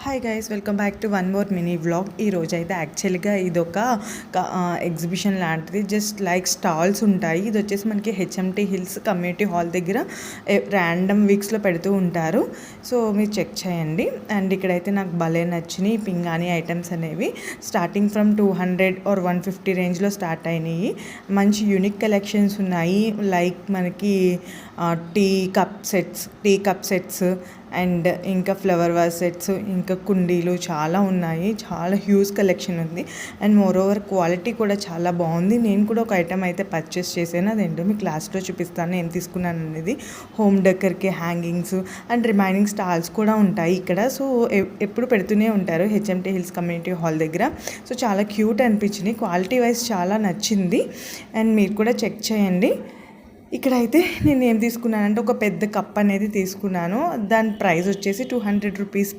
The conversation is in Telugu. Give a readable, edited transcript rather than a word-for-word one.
Hi guys, welcome back to one more mini vlog. ఈరోజు అయితే యాక్చువల్గా ఇదొక ఎగ్జిబిషన్ లాంటిది. జస్ట్ లైక్ స్టాల్స్ ఉంటాయి. ఇది వచ్చేసి మనకి హెచ్ఎంటీ హిల్స్ కమ్యూనిటీ హాల్ దగ్గర ర్యాండమ్ వీక్స్లో పెడుతూ ఉంటారు. సో మీరు చెక్ చేయండి. అండ్ ఇక్కడైతే నాకు భలే నచ్చినాయి పింగాణి ఐటమ్స్ అనేవి. స్టార్టింగ్ ఫ్రమ్ 200 or 150 రేంజ్లో స్టార్ట్ అయినాయి. మంచి యూనిక్ కలెక్షన్స్ ఉన్నాయి. లైక్ మనకి టీ కప్ సెట్స్ అండ్ ఇంకా ఫ్లవర్ వాజ్ సెట్స్, ఇంకా కుండీలు చాలా ఉన్నాయి. చాలా హ్యూజ్ కలెక్షన్ ఉంది. అండ్ మోర్ ఓవర్ క్వాలిటీ కూడా చాలా బాగుంది. నేను కూడా ఒక ఐటమ్ అయితే పర్చేస్ చేశాను. అదేంటో మీకు లాస్ట్లో చూపిస్తాను ఏం తీసుకున్నాను అనేది. హోమ్ డెకర్కి హ్యాంగింగ్స్ అండ్ రిమైనింగ్ స్టాల్స్ కూడా ఉంటాయి ఇక్కడ. సో ఎప్పుడు పెడుతూనే ఉంటారు హెచ్ఎంటీ హిల్స్ కమ్యూనిటీ హాల్ దగ్గర. సో చాలా క్యూట్ అనిపించింది. క్వాలిటీ వైజ్ చాలా నచ్చింది. అండ్ మీరు కూడా చెక్ చేయండి. ఇక్కడైతే నేను ఏం తీసుకున్నానంటే ఒక పెద్ద కప్ అనేది తీసుకున్నాను. దాని ప్రైస్ వచ్చేసి 200 రూపీస్.